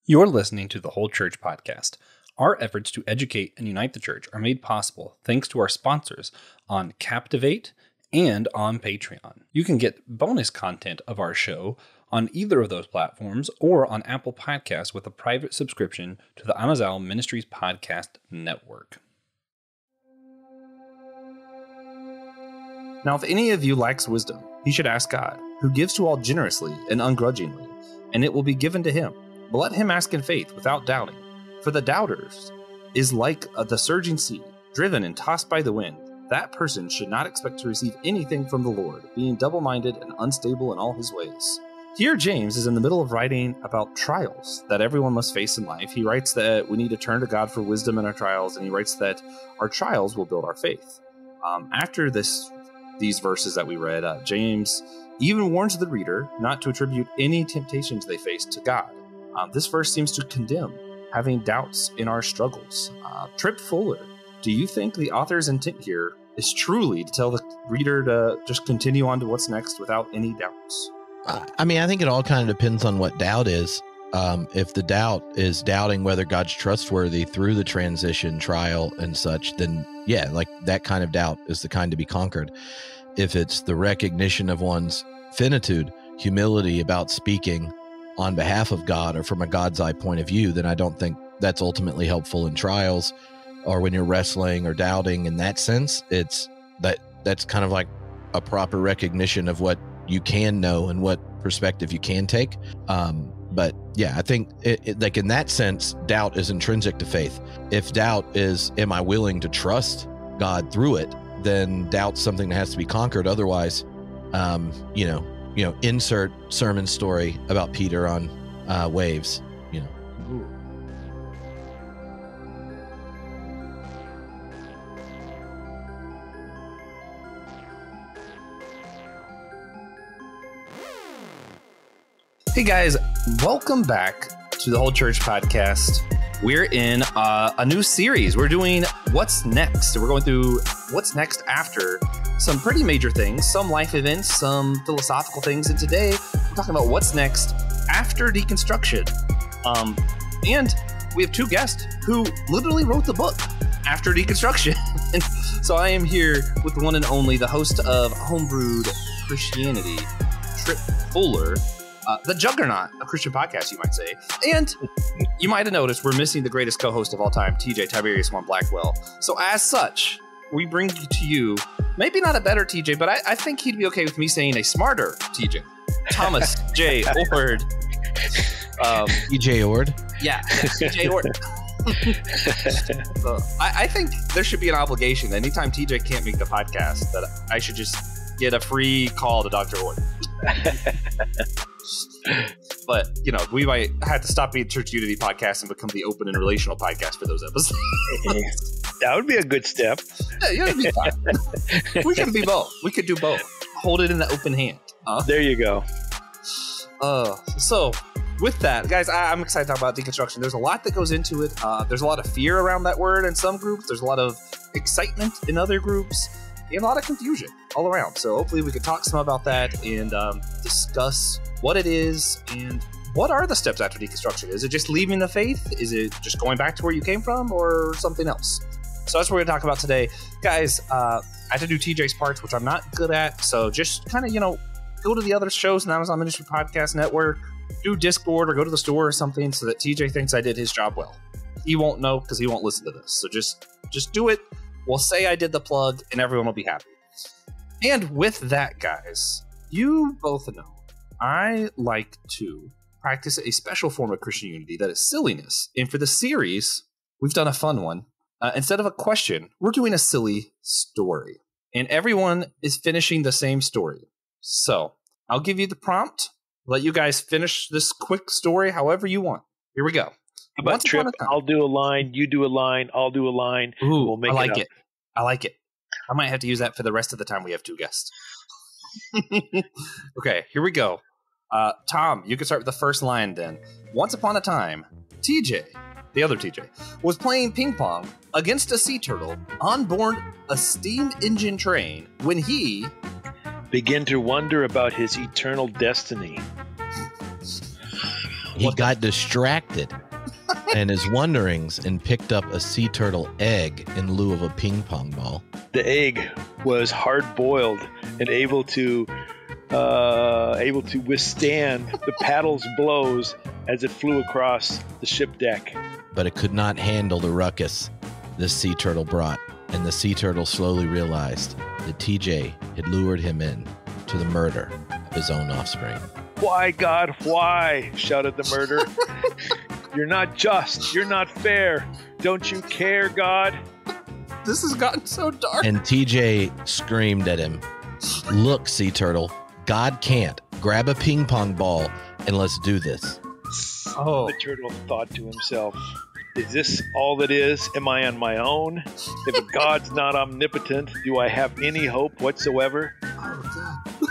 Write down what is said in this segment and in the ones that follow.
You're listening to the Whole Church Podcast. Our efforts to educate and unite the church are made possible thanks to our sponsors on Captivate and on Patreon. You can get bonus content of our show on either of those platforms or on Apple Podcasts with a private subscription to the Amazal Ministries Podcast Network. Now, if any of you lacks wisdom, he should ask God, who gives to all generously and ungrudgingly, and it will be given to him. But let him ask in faith without doubting. For the doubters is like the surging sea, driven and tossed by the wind. That person should not expect to receive anything from the Lord, being double-minded and unstable in all his ways. Here, James is in the middle of writing about trials that everyone must face in life. He writes that we need to turn to God for wisdom in our trials, and he writes that our trials will build our faith. After these verses that we read, James even warns the reader not to attribute any temptations they face to God. This verse seems to condemn having doubts in our struggles. Tripp Fuller, do you think the author's intent here is truly to tell the reader to just continue on to what's next without any doubts? I think it all kind of depends on what doubt is. If the doubt is doubting whether God's trustworthy through the transition, trial, and such, then yeah, like that kind of doubt is the kind to be conquered. If it's the recognition of one's finitude, humility about speaking on behalf of God or from a God's eye point of view, then I don't think that's ultimately helpful in trials or when you're wrestling or doubting. In that sense, that's kind of like a proper recognition of what you can know and what perspective you can take. But yeah, I think like in that sense, doubt is intrinsic to faith. If doubt is, am I willing to trust God through it, then doubt's something that has to be conquered. Otherwise, insert sermon story about Peter on waves, Ooh. Hey guys, welcome back to the Whole Church Podcast. We're in a new series. We're doing What's Next. We're going through what's next after some pretty major things, some life events, some philosophical things. And today we're talking about what's next after deconstruction. And we have two guests who literally wrote the book after deconstruction. And so I am here with the one and only, the host of Homebrewed Christianity, Tripp Fuller. The juggernaut of Christian podcasts, you might say. And you might have noticed we're missing the greatest co-host of all time, TJ Tiberius One Blackwell. So as such, we bring to you, maybe not a better TJ, but I think he'd be okay with me saying a smarter TJ. Thomas J. Oord. TJ Oord? Yeah, TJ Oord. I think there should be an obligation. Anytime TJ can't make the podcast, that I should just get a free call to Dr. Oord. But, we might have to stop being Church Unity podcast and become the open and relational podcast for those episodes. That would be a good step. Yeah, it'd be fine. We can be both. We could do both. Hold it in the open hand. There you go. So, with that, guys, I'm excited to talk about deconstruction. There's a lot that goes into it. There's a lot of fear around that word in some groups. There's a lot of excitement in other groups. And a lot of confusion all around. So hopefully we could talk some about that and discuss what it is and what are the steps after deconstruction. Is it just leaving the faith? Is it just going back to where you came from or something else? So that's what we're going to talk about today. Guys, I had to do TJ's parts, which I'm not good at. So just kind of, go to the other shows in the Amazon Ministry Podcast Network, do Discord or go to the store or something so that TJ thinks I did his job well. He won't know because he won't listen to this. So just do it. We'll say I did the plug, and everyone will be happy. And with that, guys, you both know I like to practice a special form of Christian unity that is silliness. And for the series, we've done a fun one. Instead of a question, we're doing a silly story. And everyone is finishing the same story. So I'll give you the prompt. Let you guys finish this quick story however you want. Here we go. How about Tripp? I'll do a line, you do a line, I'll do a line. Ooh, we'll make I like it. I like it. I might have to use that for the rest of the time we have two guests. Okay, here we go. Tom, you can start with the first line then. Once upon a time, TJ, the other TJ, was playing ping pong against a sea turtle on board a steam engine train when he began to wonder about his eternal destiny. he got distracted and his wanderings and picked up a sea turtle egg in lieu of a ping pong ball. The egg was hard boiled and able to withstand the paddle's blows as it flew across the ship deck. But it could not handle the ruckus this sea turtle brought, and the sea turtle slowly realized that TJ had lured him in to the murder of his own offspring. Why, God, why? Shouted the murderer. You're not just. You're not fair. Don't you care, God? This has gotten so dark. And TJ screamed at him, "Look, sea turtle, God can't. Grab a ping pong ball and let's do this." Oh. The turtle thought to himself, is this all it is? Am I on my own? If God's not omnipotent, do I have any hope whatsoever? Oh, God.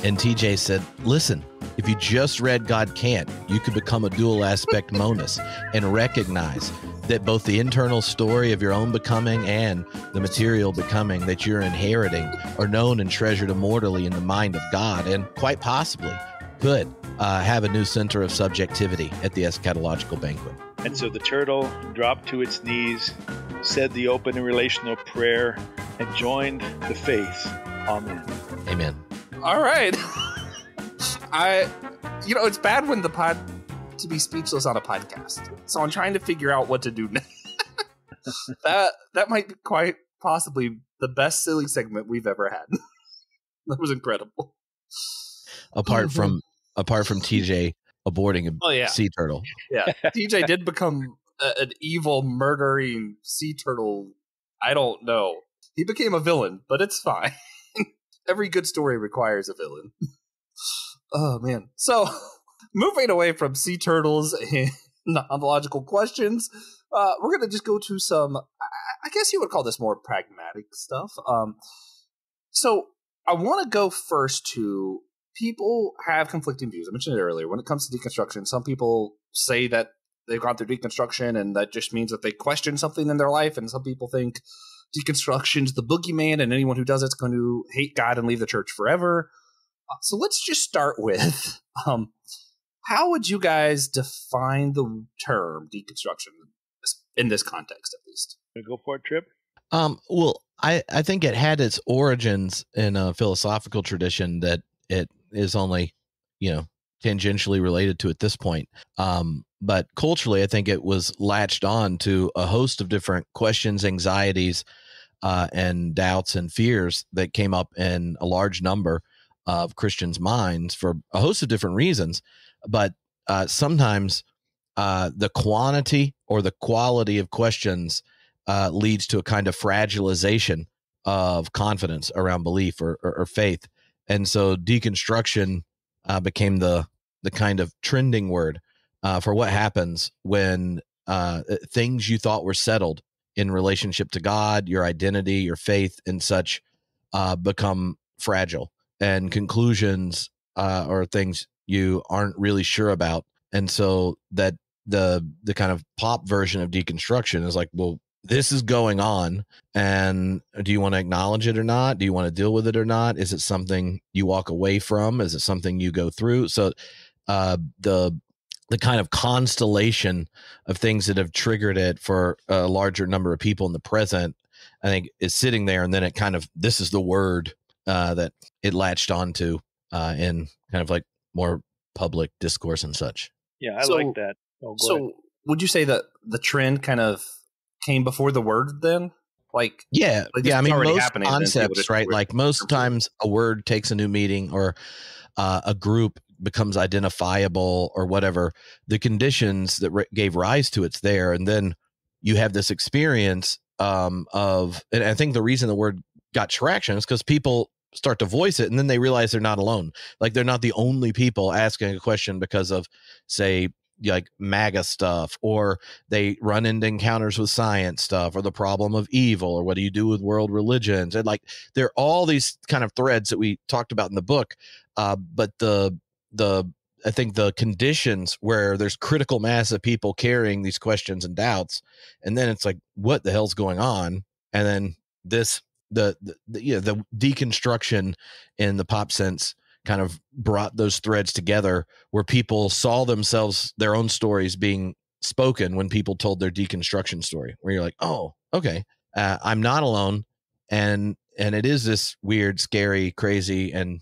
And TJ said, "Listen, if you just read God can't, you could become a dual aspect monist and recognize that both the internal story of your own becoming and the material becoming that you're inheriting are known and treasured immortally in the mind of God, and quite possibly could have a new center of subjectivity at the eschatological banquet." And so the turtle dropped to its knees, said the open and relational prayer, and joined the faith. Amen. Amen. All right. It's bad when to be speechless on a podcast. So I'm trying to figure out what to do next. that might be quite possibly the best silly segment we've ever had. That was incredible. Apart from TJ aborting a sea turtle. Yeah. TJ did become an evil, murdering sea turtle. I don't know. He became a villain, but it's fine. Every good story requires a villain. Oh, man. So, moving away from sea turtles and ontological questions, we're going to just go to some, I guess you would call this more pragmatic stuff. So, I want to go first to people have conflicting views. I mentioned it earlier. When it comes to deconstruction, some people say that they've gone through deconstruction and that just means that they question something in their life, and some people think deconstruction's the boogeyman and anyone who does it's going to hate God and leave the church forever. So let's just start with, how would you guys define the term deconstruction in this context, at least? Go for it, Tripp. Well, I think it had its origins in a philosophical tradition that it is only, tangentially related to at this point. But culturally, I think it was latched on to a host of different questions, anxieties, and doubts and fears that came up in a large number of Christians' minds for a host of different reasons. But sometimes the quantity or the quality of questions leads to a kind of fragilization of confidence around belief or faith. And so deconstruction became the kind of trending word for what happens when things you thought were settled in relationship to God, your identity, your faith, and such become fragile, and conclusions or things you aren't really sure about. And so that the kind of pop version of deconstruction is like, well, this is going on, and do you want to acknowledge it or not? Do you want to deal with it or not? Is it something you walk away from? Is it something you go through? So the kind of constellation of things that have triggered it for a larger number of people in the present, I think, is sitting there, and then it kind of, this is the word that it latched onto in kind of like more public discourse and such. Yeah, I like that. So would you say that the trend kind of came before the word then? I mean, most concepts, right? Like most times a word takes a new meaning, or a group becomes identifiable or whatever. The conditions that gave rise to it's there. And then you have this experience and I think the reason the word got traction is because people start to voice it, and then they realize they're not alone. Like, they're not the only people asking a question because of, say, like MAGA stuff, or they run into encounters with science stuff, or the problem of evil, or what do you do with world religions? And like, there are all these kind of threads that we talked about in the book. But I think the conditions where there's critical mass of people carrying these questions and doubts, and then it's like, what the hell's going on? And then the deconstruction in the pop sense kind of brought those threads together where people saw themselves, their own stories being spoken when people told their deconstruction story, where you're like, oh, okay, I'm not alone. And it is this weird, scary, crazy, and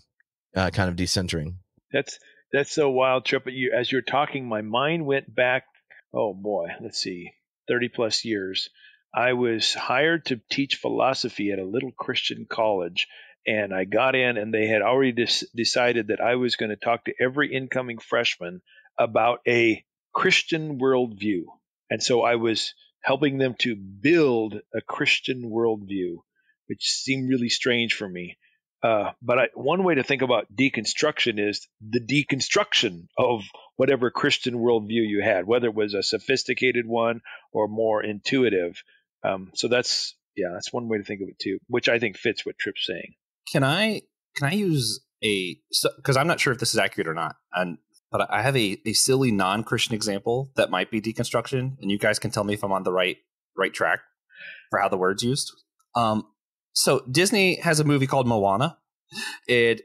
kind of decentering. That's so wild, Tripp. As you're talking, my mind went back. Oh boy, let's see, 30 plus years. I was hired to teach philosophy at a little Christian college, and I got in, and they had already decided that I was going to talk to every incoming freshman about a Christian worldview. And so I was helping them to build a Christian worldview, which seemed really strange for me. But one way to think about deconstruction is the deconstruction of whatever Christian worldview you had, whether it was a sophisticated one or more intuitive. So that's one way to think of it too, which I think fits what Tripp's saying. Can I use because I'm not sure if this is accurate or not, but I have a silly non-Christian example that might be deconstruction, and you guys can tell me if I'm on the right track for how the word's used. So Disney has a movie called Moana.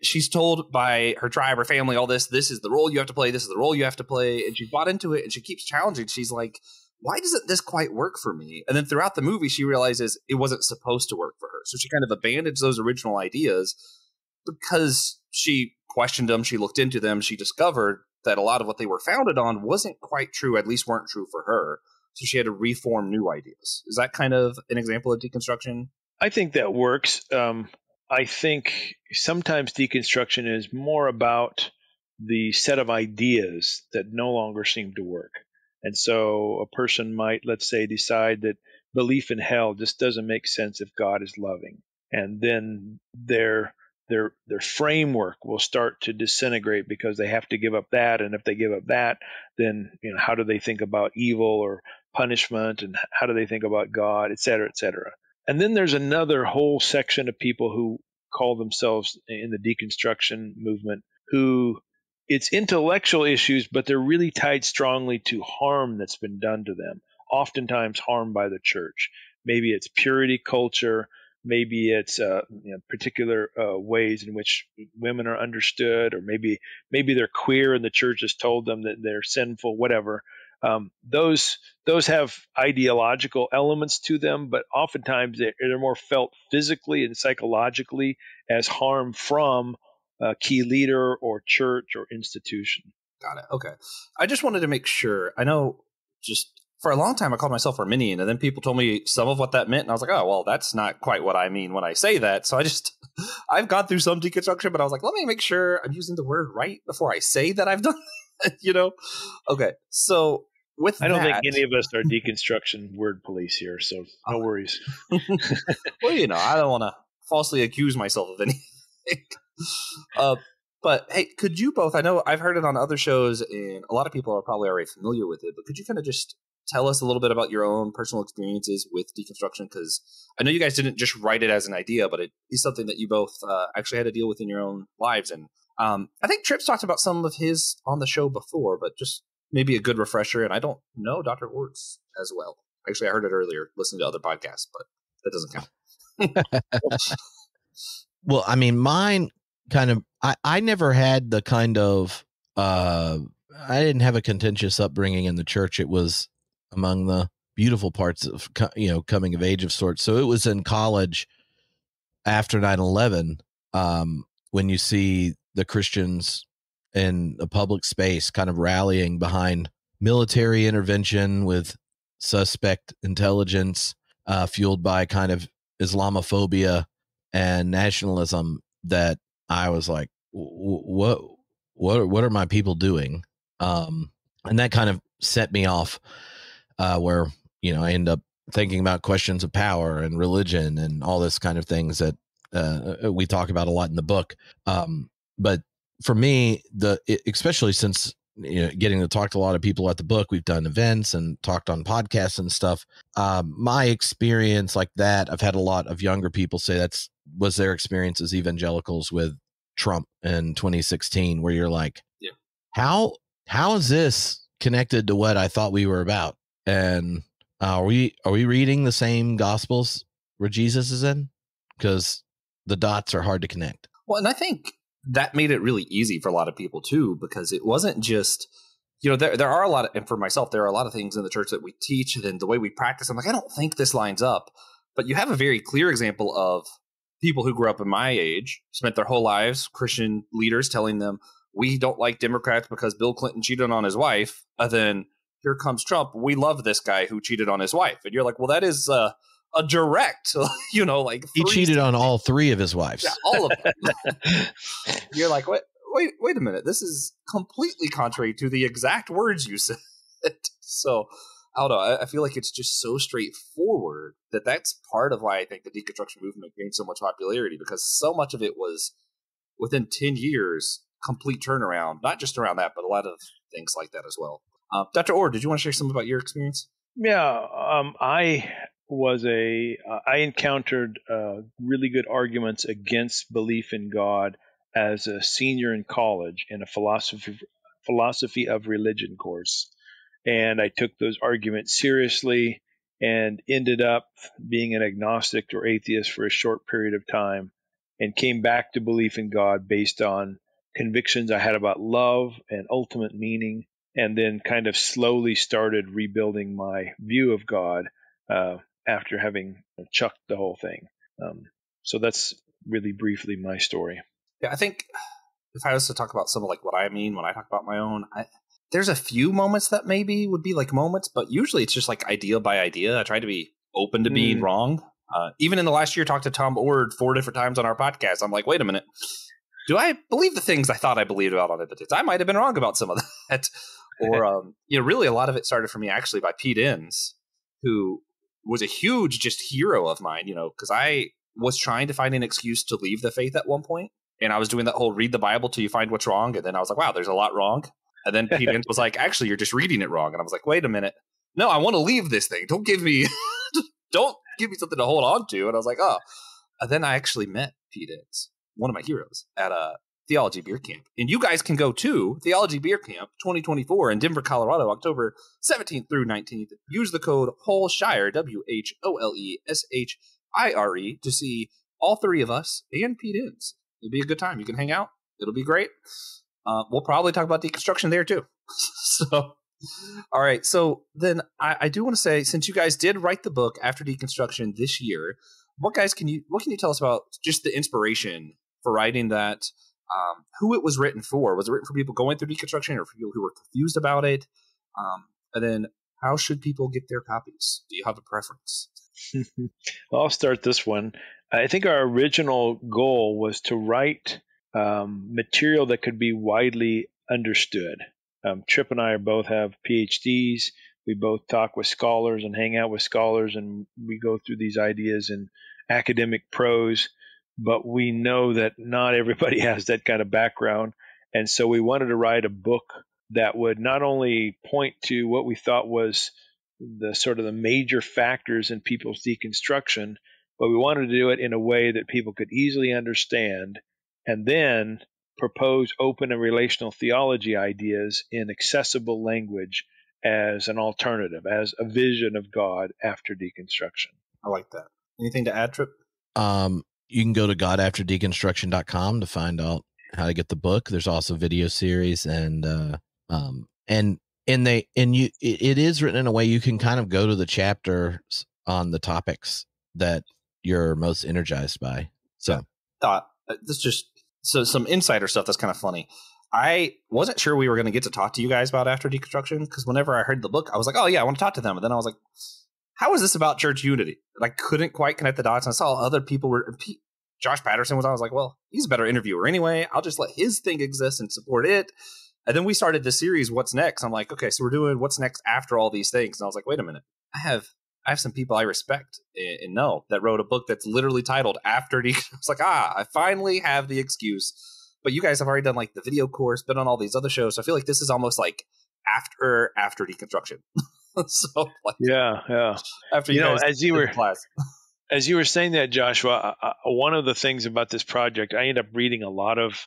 She's told by her tribe, her family, all this is the role you have to play, this is the role you have to play, and she bought into it, and she keeps challenging. She's like, why doesn't this quite work for me? And then throughout the movie, she realizes it wasn't supposed to work for her. So she kind of abandons those original ideas because she questioned them, she looked into them, she discovered that a lot of what they were founded on wasn't quite true, at least weren't true for her. So she had to reform new ideas. Is that kind of an example of deconstruction? I think that works. I think sometimes deconstruction is more about the set of ideas that no longer seem to work. And so a person might, let's say, decide that belief in hell just doesn't make sense if God is loving. And then their framework will start to disintegrate because they have to give up that. And if they give up that, then how do they think about evil or punishment, and how do they think about God, et cetera, et cetera. And then there's another whole section of people who call themselves in the deconstruction movement who it's intellectual issues, but they're really tied strongly to harm that's been done to them, oftentimes harm by the church. Maybe it's purity culture. Maybe it's particular ways in which women are understood, or maybe they're queer and the church has told them that they're sinful, whatever. Those have ideological elements to them, but oftentimes they're more felt physically and psychologically as harm from a key leader or church or institution. Got it. Okay. I just wanted to make sure. I know just for a long time I called myself Arminian, and then people told me some of what that meant, and I was like, oh, well, that's not quite what I mean when I say that. So I've gone through some deconstruction, but I was like, let me make sure I'm using the word right before I say that I've done it, Okay. So I don't think any of us are deconstruction word police here, so no worries. Well, I don't want to falsely accuse myself of anything. But hey, could you both, I know I've heard it on other shows and a lot of people are probably already familiar with it, but could you kind of just tell us a little bit about your own personal experiences with deconstruction? Because I know you guys didn't just write it as an idea, but it is something that you both actually had to deal with in your own lives. And I think Tripp's talked about some of his on the show before, but just maybe a good refresher. And I don't know Dr. Oord's as well. Actually, I heard it earlier, listening to other podcasts, but that doesn't count. Well, I mean, mine kind of, I never had the kind of, I didn't have a contentious upbringing in the church. It was among the beautiful parts of, coming of age of sorts. So it was in college after 9/11, when you see the Christians in a public space kind of rallying behind military intervention with suspect intelligence, fueled by kind of Islamophobia and nationalism, that I was like, what are my people doing? And that kind of set me off, where, I end up thinking about questions of power and religion and all this kind of things that we talk about a lot in the book. But for me, especially since getting to talk to a lot of people at the book, we've done events and talked on podcasts and stuff. My experience like that, I've had a lot of younger people say was their experience as evangelicals with Trump in 2016, where you're like, yeah, how is this connected to what I thought we were about? And are we reading the same gospels where Jesus is in? Because the dots are hard to connect. Well, and I think that made it really easy for a lot of people too, because it wasn't just, there are a lot of, and for myself, there are a lot of things in the church that we teach and then the way we practice. I'm like, I don't think this lines up. But you have a very clear example of people who grew up in my age, spent their whole lives, Christian leaders telling them, we don't like Democrats because Bill Clinton cheated on his wife. And then here comes Trump. We love this guy who cheated on his wife. And you're like, well, that is a direct, like he cheated on all three of his wives. Yeah, all of them. You're like, wait a minute. This is completely contrary to the exact words you said. So I don't know. I feel like it's just so straightforward that's part of why I think the deconstruction movement gained so much popularity, because so much of it was within 10 years, complete turnaround, not just around that, but a lot of things like that as well. Dr. Oord, did you want to share something about your experience? Yeah, I encountered really good arguments against belief in God as a senior in college in a philosophy of religion course. And I took those arguments seriously and ended up being an agnostic or atheist for a short period of time, and came back to belief in God based on convictions I had about love and ultimate meaning, and then kind of slowly started rebuilding my view of God after having chucked the whole thing. So that's really briefly my story. Yeah, I think if I was to talk about some of like what I mean when I talk about my own, there's a few moments that maybe would be like moments, but usually it's just like idea by idea. I try to be open to being wrong. Even in the last year, talked to Tom Oord 4 different times on our podcast. I'm like, wait a minute. Do I believe the things I thought I believed about on impotence? I might have been wrong about some of that. Or, really a lot of it started for me actually by Pete Enns, who was a huge just hero of mine, because I was trying to find an excuse to leave the faith at one point. And I was doing that whole read the Bible till you find what's wrong. And then I was like, wow, there's a lot wrong. And then Pete Enns was like, actually, you're just reading it wrong. And I was like, wait a minute. No, I want to leave this thing. Don't give me something to hold on to. And I was like, oh. And then I actually met Pete Enns, one of my heroes, at a Theology Beer Camp. And you guys can go to Theology Beer Camp 2024 in Denver, Colorado, October 17th through 19th. Use the code Holeshire, WHOLESHIRE, to see all 3 of us and Pete Enns. It'll be a good time. You can hang out. It'll be great. We'll probably talk about deconstruction there too. So, all right. So then I do want to say, since you guys did write the book After Deconstruction this year, what can you tell us about just the inspiration for writing that? Who it was written for? Was it written for people going through deconstruction or for people who were confused about it? And then how should people get their copies? Do you have a preference? I'll start this one. I think our original goal was to write material that could be widely understood. Tripp and I both have PhDs. We both talk with scholars and hang out with scholars, and we go through these ideas in academic prose. But we know that not everybody has that kind of background. And so we wanted to write a book that would not only point to what we thought was the sort of the major factors in people's deconstruction, but we wanted to do it in a way that people could easily understand, and then propose open and relational theology ideas in accessible language as an alternative, as a vision of God after deconstruction. I like that. Anything to add, Tripp? You can go to godafterdeconstruction.com to find out how to get the book. There's also video series it is written in a way you can kind of go to the chapters on the topics that you're most energized by. So this just some insider stuff that's kind of funny. I wasn't sure we were going to get to talk to you guys about After Deconstruction, because whenever I heard the book, I was like, oh yeah, I want to talk to them. And then I was like, how is this about church unity? And I couldn't quite connect the dots. And I saw other people Josh Patterson was on. I was like, well, he's a better interviewer anyway. I'll just let his thing exist and support it. And then we started the series, What's Next? I'm like, okay, so we're doing What's Next after all these things. And I was like, wait a minute. I have some people I respect and know that wrote a book that's literally titled After Deconstruction. I was like, I finally have the excuse. But you guys have already done like the video course, been on all these other shows. So I feel like this is almost like after Deconstruction. So like, yeah. After you guys as you were saying that, Joshua, one of the things about this project, I ended up reading a lot of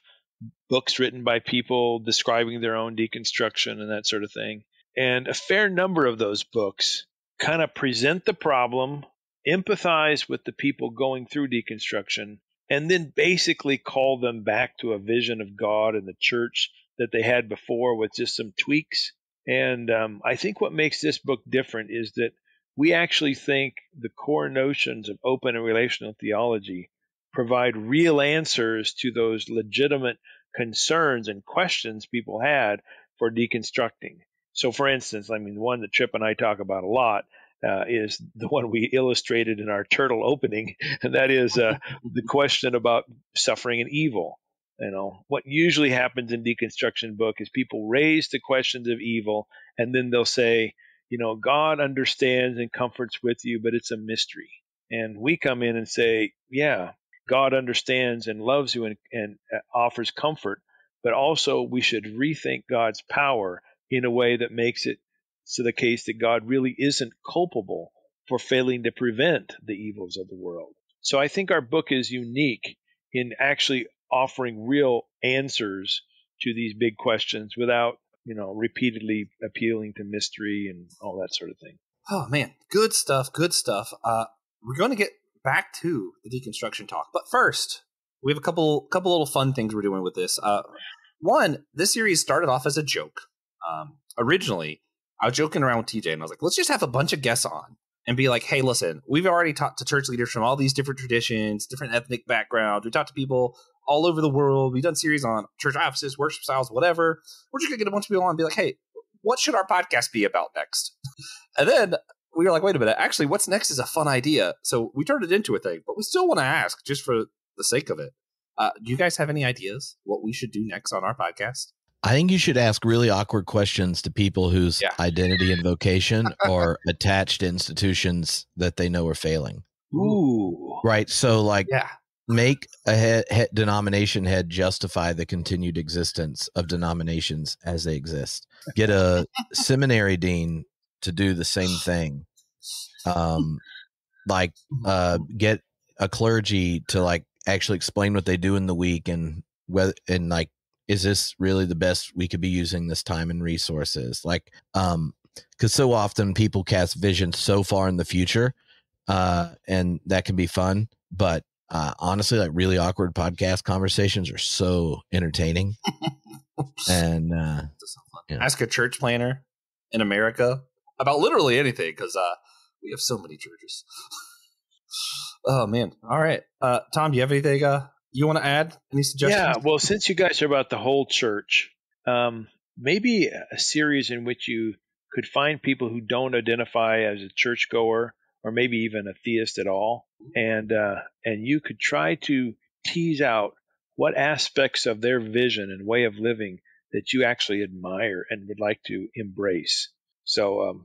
books written by people describing their own deconstruction and that sort of thing. And a fair number of those books kind of present the problem, empathize with the people going through deconstruction, and then basically call them back to a vision of God and the church that they had before with just some tweaks. And I think what makes this book different is that we actually think the core notions of open and relational theology provide real answers to those legitimate concerns and questions people had for deconstructing. So, for instance, I mean, one that Tripp and I talk about a lot is the one we illustrated in our turtle opening, and that is the question about suffering and evil. You know, what usually happens in deconstruction book is people raise the questions of evil, and then they'll say, you know, God understands and comforts with you, but it's a mystery. And we come in and say, yeah, God understands and loves you and offers comfort, but also we should rethink God's power in a way that makes it so the case that God really isn't culpable for failing to prevent the evils of the world. So I think our book is unique in actually offering real answers to these big questions without, you know, repeatedly appealing to mystery and all that sort of thing. Oh man, good stuff, good stuff. We're going to get back to the deconstruction talk, but first we have a couple little fun things we're doing with this. One, this series started off as a joke. Originally, I was joking around with TJ, and I was like, let's just have a bunch of guests on and be like, hey, listen, we've already talked to church leaders from all these different traditions, different ethnic backgrounds. We talked to people all over the world. We've done series on church offices, worship styles, whatever. We're just going to get a bunch of people on and be like, hey, what should our podcast be about next? And then we were like, wait a minute, actually, what's next is a fun idea. So we turned it into a thing, but we still want to ask just for the sake of it. Do you guys have any ideas what we should do next on our podcast? I think you should ask really awkward questions to people whose identity and vocation are attached to institutions that they know are failing. Ooh. Right. So like make a denomination head justify the continued existence of denominations as they exist. Get a seminary dean to do the same thing. Get a clergy to like actually explain what they do in the week and whether, and like, is this really the best we could be using this time and resources? Like, because so often people cast vision so far in the future, and that can be fun. But honestly, like really awkward podcast conversations are so entertaining. And ask a church planner in America about literally anything, because we have so many churches. Oh man! All right, Tom, do you have anything you want to add? Any suggestions? Yeah, well, since you guys are about the whole church, maybe a series in which you could find people who don't identify as a churchgoer or maybe even a theist at all, and you could try to tease out what aspects of their vision and way of living that you actually admire and would like to embrace. So,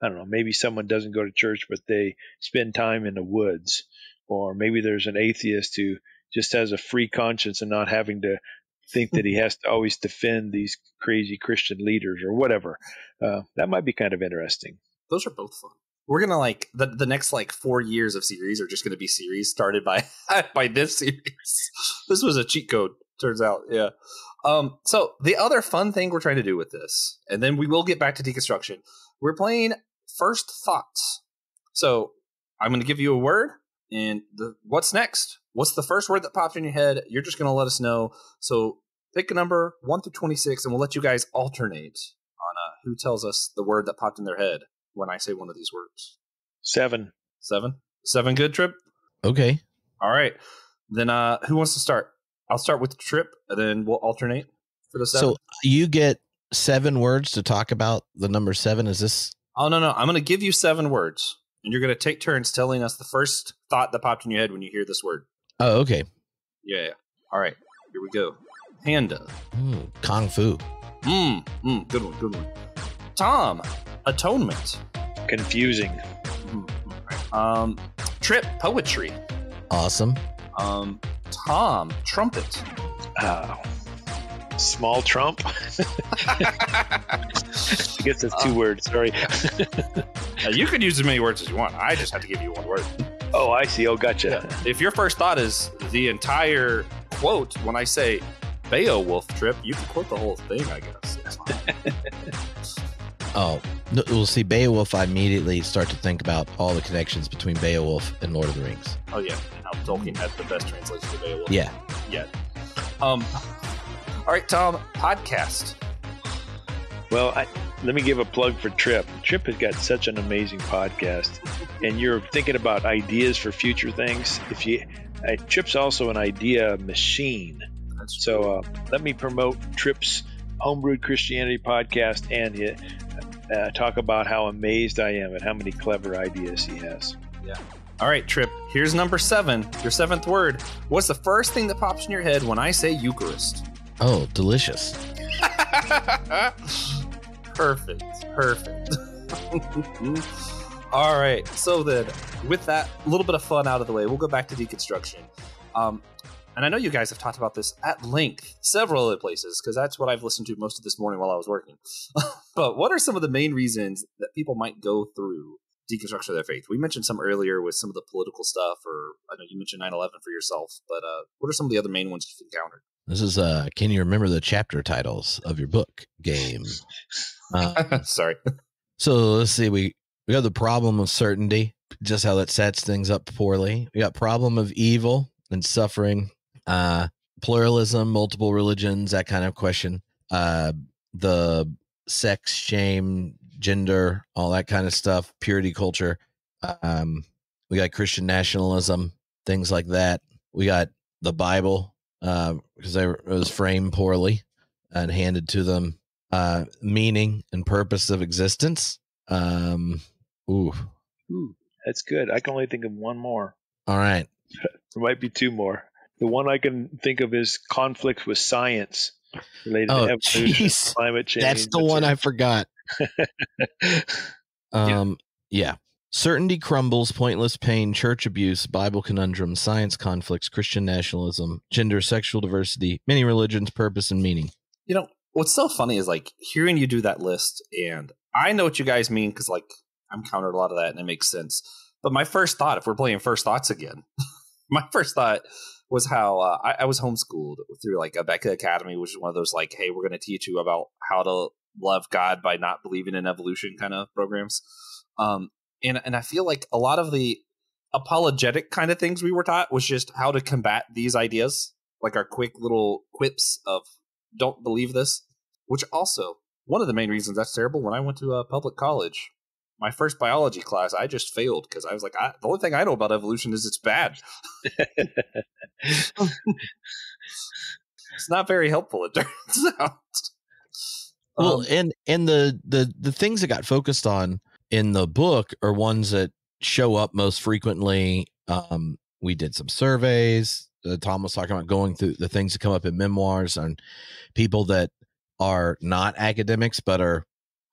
I don't know, maybe someone doesn't go to church, but they spend time in the woods, or maybe there's an atheist who just has a free conscience and not having to think that he has to always defend these crazy Christian leaders or whatever. That might be kind of interesting. Those are both fun. We're going to like the next like 4 years of series are just going to be series started by this series. This was a cheat code, turns out. Yeah. So the other fun thing we're trying to do with this, and then we will get back to deconstruction. We're playing First Thoughts. So I'm going to give you a word, and what's next? What's the first word that popped in your head? You're just going to let us know. So pick a number 1 through 26, and we'll let you guys alternate on who tells us the word that popped in their head when I say one of these words. 7. 7 good, Tripp? Okay. All right. Then who wants to start? I'll start with Tripp, and then we'll alternate for the 7. So you get 7 words to talk about the number 7. Is this? Oh, no. I'm going to give you 7 words, and you're going to take turns telling us the first thought that popped in your head when you hear this word. Oh, okay. Yeah. All right. Here we go. Panda. Kung Fu. Good one. Tom. Atonement. Confusing. Tripp. Poetry. Awesome. Tom. Trumpet. Small Trump. I guess that's 2 words. Sorry. You can use as many words as you want. I just have to give you 1 word. Oh, I see. Oh, gotcha. Yeah. If your first thought is the entire quote, when I say Beowulf, Tripp, you can quote the whole thing, I guess. Oh, no, we'll see Beowulf. I immediately start to think about all the connections between Beowulf and Lord of the Rings. Oh yeah, and how Tolkien had the best translation of Beowulf. Yeah. All right, Tom, podcast. Well, let me give a plug for Tripp. Tripp has got such an amazing podcast, and you're thinking about ideas for future things. Tripp's also an idea machine. So let me promote Tripp's Homebrewed Christianity podcast and talk about how amazed I am at how many clever ideas he has. Yeah. All right, Tripp, here's number 7, your 7th word. What's the first thing that pops in your head when I say Eucharist? Oh, delicious. Perfect. All right, so then with that little bit of fun out of the way, we'll go back to deconstruction. And I know you guys have talked about this at length several other places, because that's what I've listened to most of this morning while I was working. But what are some of the main reasons that people might go through deconstruction of their faith? We mentioned some earlier with some of the political stuff, or I know you mentioned 9/11 for yourself, but what are some of the other main ones you've encountered? This is, can you remember the chapter titles of your book game? Sorry. So let's see. We got the problem of certainty, just how that sets things up poorly. We got problem of evil and suffering, pluralism, multiple religions, that kind of question. The sex, shame, gender, all that kind of stuff, purity culture. We got Christian nationalism, things like that. We got the Bible, because it was framed poorly and handed to them. Meaning and purpose of existence. Ooh, that's good. I can only think of one more. All right. There might be two more. The one I can think of is conflict with science related to evolution, climate change. That's the one I forgot. Yeah. Certainty crumbles, pointless pain, church abuse, Bible conundrum, science conflicts, Christian nationalism, gender, sexual diversity, many religions, purpose, and meaning. You know, what's so funny is like hearing you do that list, and I know what you guys mean because like I'm encountered a lot of that and it makes sense. But my first thought, if we're playing first thoughts again, my first thought was how I was homeschooled through like a Becca Academy, which is one of those like, hey, we're going to teach you about how to love God by not believing in evolution kind of programs. And I feel like a lot of the apologetic kind of things we were taught was just how to combat these ideas, like our quick little quips of don't believe this, which also one of the main reasons that's terrible. When I went to a public college, my first biology class, I just failed because I was like, the only thing I know about evolution is it's bad. It's not very helpful, it turns out. Well, and the things that got focused on in the book are ones that show up most frequently. We did some surveys. Tom was talking about going through the things that come up in memoirs on people that are not academics, but are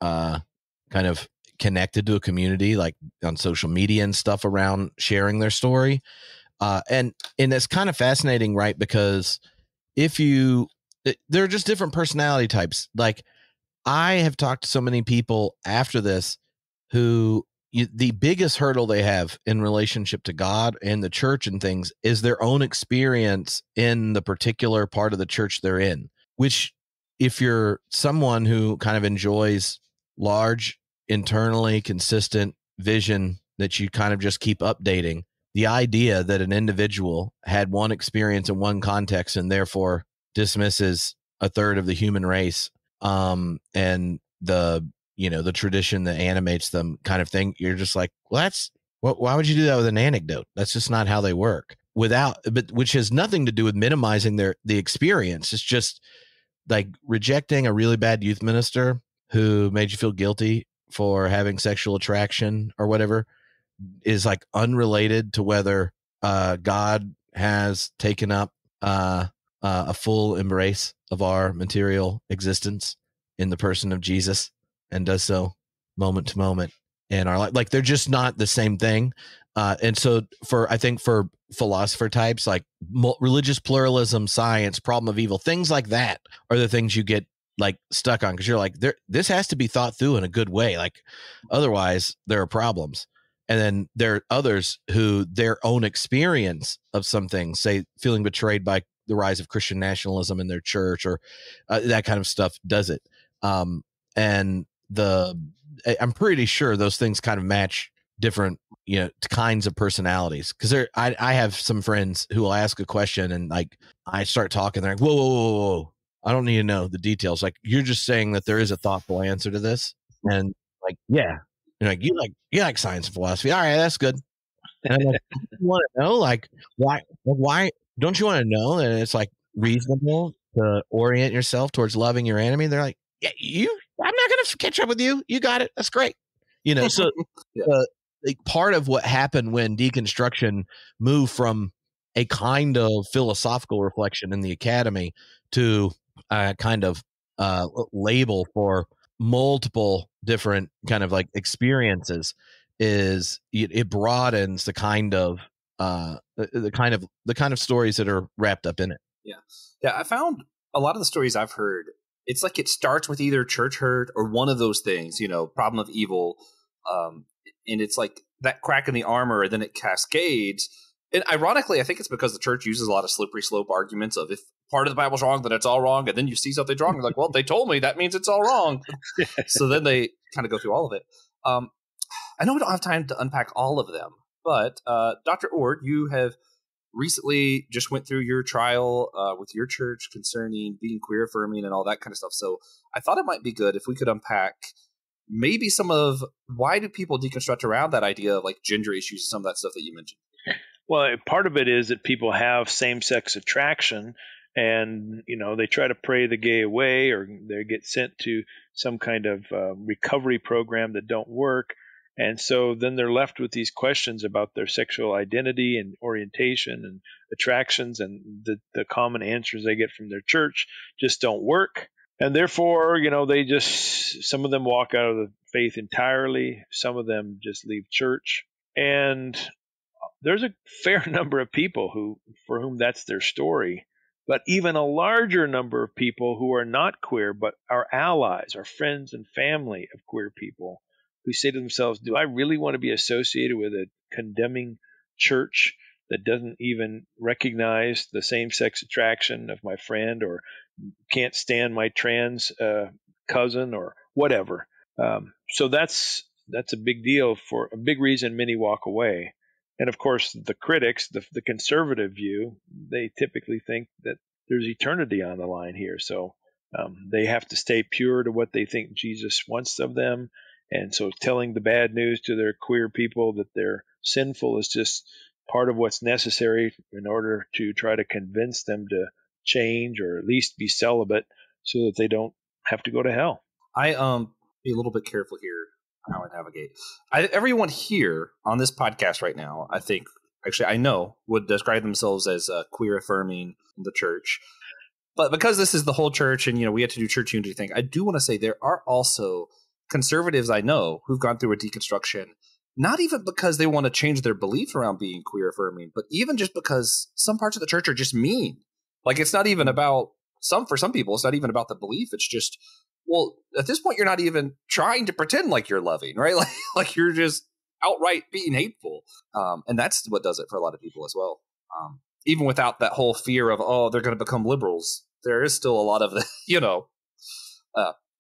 kind of connected to a community, like on social media and stuff around sharing their story. And it's kind of fascinating, right? Because there are just different personality types. Like I have talked to so many people after this who the biggest hurdle they have in relationship to God and the church and things is their own experience in the particular part of the church they're in, which if you're someone who kind of enjoys large, internally consistent vision that you kind of just keep updating, the idea that an individual had one experience in one context and therefore dismisses a third of the human race, and the tradition that animates them kind of thing, you're just like, well, why would you do that with an anecdote? That's just not how they work. Which has nothing to do with minimizing the experience. It's just like rejecting a really bad youth minister who made you feel guilty for having sexual attraction or whatever is like unrelated to whether God has taken up a full embrace of our material existence in the person of Jesus and does so moment to moment in our life. Like they're just not the same thing. And so I think for philosopher types, like religious pluralism, science, problem of evil, things like that are the things you get like stuck on. Cause you're like, this has to be thought through in a good way. Like otherwise there are problems. And then there are others who their own experience of something, say feeling betrayed by the rise of Christian nationalism in their church or that kind of stuff does it. And I'm pretty sure those things kind of match different, kinds of personalities. Cause I have some friends who will ask a question and like, I start talking, they're like, whoa, whoa, whoa, whoa. I don't need to know the details. Like, you're just saying that there is a thoughtful answer to this. And like, yeah, you like science and philosophy. All right, that's good. And I'm like, you want to know, like, why don't you want to know that it's like reasonable to orient yourself towards loving your enemy? They're like, yeah, I'm not going to catch up with you. You got it. That's great. So Yeah. Like part of what happened when deconstruction moved from a kind of philosophical reflection in the academy to a kind of label for multiple different kind of like experiences is it broadens the kind of the kind of stories that are wrapped up in it. Yeah, I found a lot of the stories I've heard, it's like it starts with either church hurt or one of those things, problem of evil, and it's like that crack in the armor, and then it cascades. And ironically, I think it's because the church uses a lot of slippery slope arguments of if part of the Bible's wrong, then it's all wrong, and then you see something wrong, you're like, well, they told me, that means it's all wrong. So then they kind of go through all of it. I know we don't have time to unpack all of them, but Dr. Oord, you have recently just went through your trial with your church concerning being queer affirming and all that kind of stuff. So I thought it might be good if we could unpack maybe some of why do people deconstruct around that idea of like gender issues and some of that stuff that you mentioned. Well, part of it is that people have same-sex attraction and, they try to pray the gay away, or they get sent to some kind of recovery program that don't work. And so then they're left with these questions about their sexual identity and orientation and attractions, and the common answers they get from their church just don't work. And therefore, some of them walk out of the faith entirely. Some of them just leave church. And there's a fair number of people for whom that's their story. But even a larger number of people who are not queer, but are allies, are friends and family of queer people, who say to themselves, do I really want to be associated with a condemning church that doesn't even recognize the same-sex attraction of my friend, or can't stand my trans cousin, or whatever? So that's a big deal, for a big reason many walk away. And of course, the critics, the conservative view, they typically think that there's eternity on the line here. So they have to stay pure to what they think Jesus wants of them. And so telling the bad news to their queer people that they're sinful is just part of what's necessary in order to try to convince them to change, or at least be celibate, so that they don't have to go to hell. I be a little bit careful here how I navigate. Everyone here on this podcast right now, I think, actually I know, would describe themselves as queer affirming in the church. But because this is the whole church and, we have to do church unity thing, I do want to say there are also conservatives I know who've gone through a deconstruction, not even because they want to change their belief around being queer affirming, but even just because some parts of the church are just mean. Like, it's not even about for some people, it's not even about the belief. It's just, well, at this point, you're not even trying to pretend like you're loving, right? Like you're just outright being hateful. And that's what does it for a lot of people as well. Even without that whole fear of, oh, they're going to become liberals. There is still a lot of the,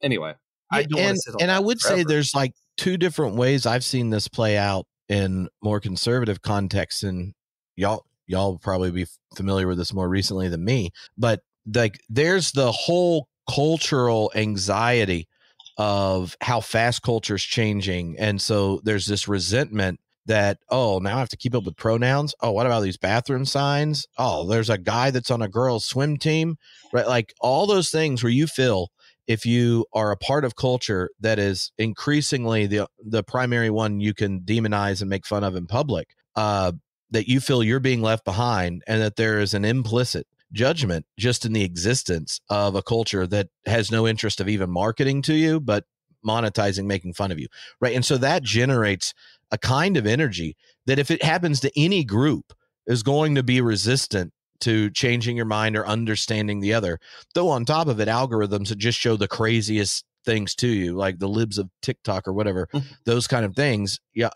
anyway. I don't want to sit on and that I would forever. say there's like two different ways I've seen this play out in more conservative contexts, and y'all will probably be familiar with this more recently than me, but like there's the whole cultural anxiety of how fast culture's changing. And so there's this resentment that, oh, now I have to keep up with pronouns. Oh, what about these bathroom signs? Oh, there's a guy that's on a girls' swim team, right? Like all those things where you feel, if you are a part of culture that is increasingly the primary one you can demonize and make fun of in public, that you feel you're being left behind, and that there is an implicit judgment just in the existence of a culture that has no interest of even marketing to you, but monetizing, making fun of you, right? And so that generates a kind of energy that, if it happens to any group, is going to be resistant to changing your mind or understanding the other. Though on top of it, algorithms that just show the craziest things to you, like the libs of TikTok or whatever, those kind of things. Yeah.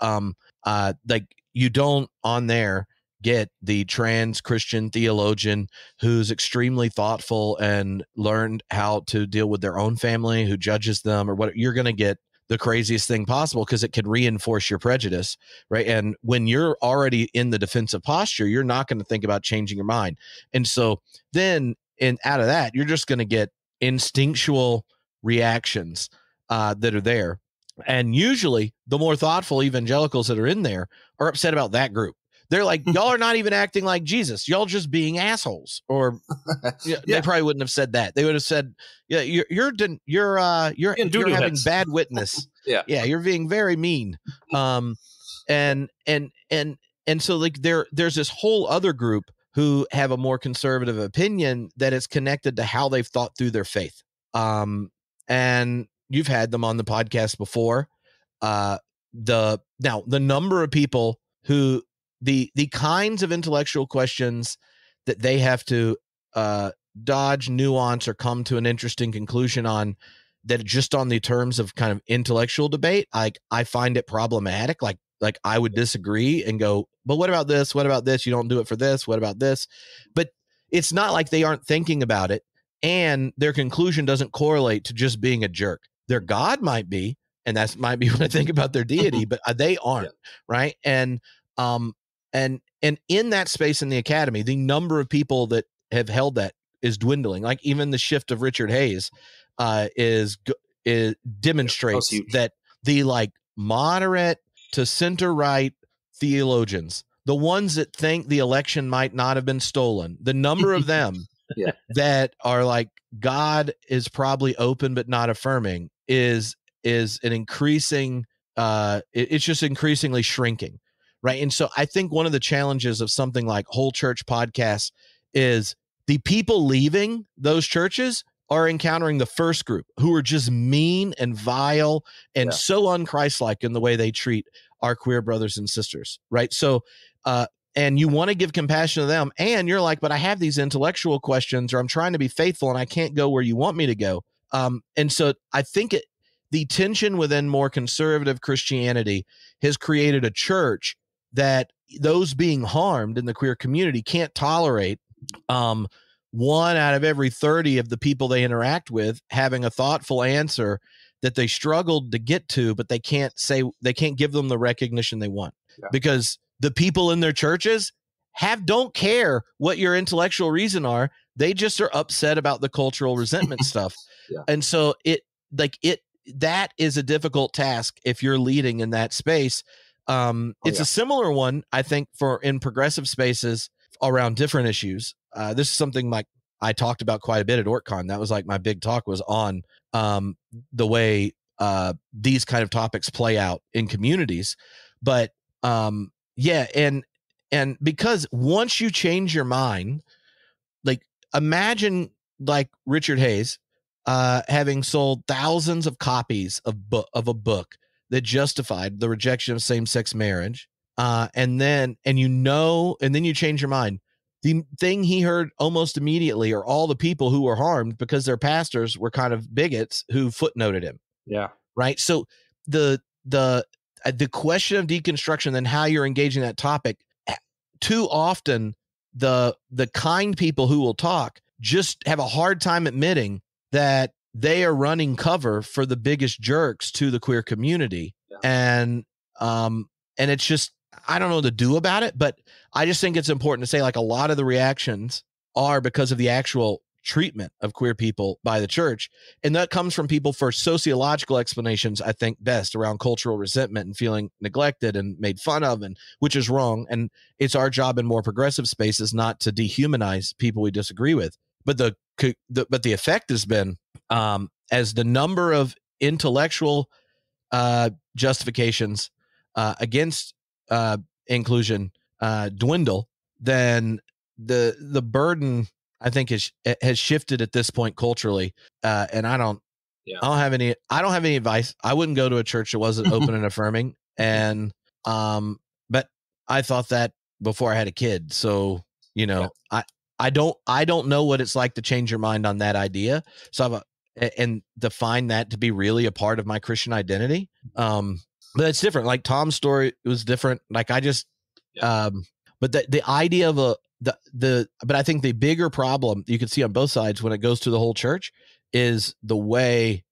Like you don't on there get the trans Christian theologian who's extremely thoughtful and learned how to deal with their own family, who judges them or what, you're going to get the craziest thing possible because it can reinforce your prejudice, right? And when you're already in the defensive posture, you're not going to think about changing your mind. And so then out of that, you're just going to get instinctual reactions that are there. And usually the more thoughtful evangelicals that are in there are upset about that group. They're like, y'all are not even acting like Jesus. Y'all just being assholes. Or they probably wouldn't have said that. They would have said, yeah, you're having bad witness. Yeah, you're being very mean. And so like there's this whole other group who have a more conservative opinion that is connected to how they've thought through their faith. And you've had them on the podcast before. The number of people who the kinds of intellectual questions that they have to dodge, nuance, or come to an interesting conclusion on, that just on the terms of kind of intellectual debate, I find it problematic. Like I would disagree and go, but what about this? What about this? You don't do it for this. What about this? But it's not like they aren't thinking about it, and their conclusion doesn't correlate to just being a jerk. Their God might be, and that might be what I think about their deity, but they aren't, right? And in that space in the academy, the number of people that have held that is dwindling. Like even the shift of Richard Hayes demonstrates that the like moderate to center right theologians, the ones that think the election might not have been stolen, the number of them that are like, God is probably open but not affirming, is an increasing it's just increasingly shrinking, right? And so I think one of the challenges of something like Whole Church Podcasts is the people leaving those churches are encountering the first group who are just mean and vile and so unchristlike in the way they treat our queer brothers and sisters, right? So and you want to give compassion to them, and you're like, but I have these intellectual questions, or I'm trying to be faithful and I can't go where you want me to go. And so I think the tension within more conservative Christianity has created a church that those being harmed in the queer community can't tolerate. 1 out of every 30 of the people they interact with having a thoughtful answer that they struggled to get to, but they can't give them the recognition they want, because the people in their churches don't care what your intellectual reason are. They just are upset about the cultural resentment stuff. And so that is a difficult task if you're leading in that space. It's a similar one, I think, in progressive spaces around different issues. This is something like I talked about quite a bit at OrtCon. That was like my big talk was on the way these kind of topics play out in communities. But and because once you change your mind, like imagine like Richard Hayes having sold thousands of copies of a book that justified the rejection of same-sex marriage, and then you change your mind. The thing he heard almost immediately are all the people who were harmed because their pastors were kind of bigots who footnoted him. Yeah. Right. So the question of deconstruction and how you're engaging that topic, too often the kind people who will talk just have a hard time admitting that they are running cover for the biggest jerks to the queer community. And it's just, I don't know what to do about it, but I just think it's important to say, like, a lot of the reactions are because of the actual treatment of queer people by the church. And that comes from people for sociological explanations, I think, best around cultural resentment and feeling neglected and made fun of, and which is wrong. And it's our job in more progressive spaces not to dehumanize people we disagree with. But the effect has been, as the number of intellectual justifications against inclusion dwindle, then the burden, I think, has shifted at this point culturally. And I don't have any advice. I wouldn't go to a church that wasn't open and affirming. And but I thought that before I had a kid. So, I don't know what it's like to change your mind on that idea. So and define that to be really a part of my Christian identity. But it's different. Like Tom's story was different. Like I just, But the idea of but I think the bigger problem you can see on both sides when it goes to the whole church is the way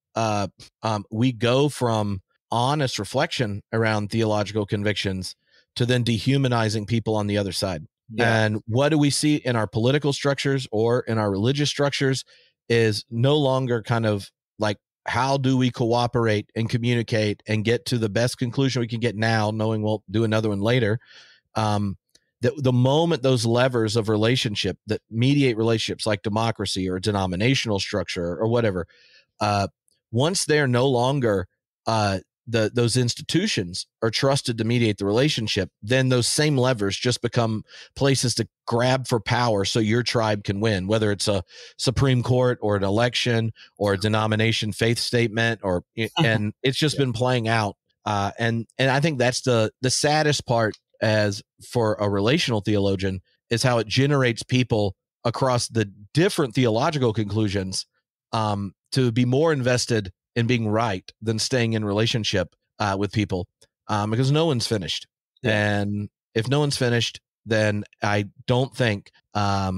we go from honest reflection around theological convictions to then dehumanizing people on the other side. Yeah. And what do we see in our political structures or in our religious structures is no longer kind of like, how do we cooperate and communicate and get to the best conclusion we can get now, knowing we'll do another one later. The moment those levers of relationship that mediate relationships like democracy or denominational structure or whatever, once they're no longer those institutions are trusted to mediate the relationship, then those same levers just become places to grab for power so your tribe can win, whether it's a Supreme Court or an election or a denomination faith statement, and it's just been playing out. And I think that's the saddest part as for a relational theologian is how it generates people across the different theological conclusions to be more invested in being right than staying in relationship with people because no one's finished. Yeah. And if no one's finished, then I don't think, I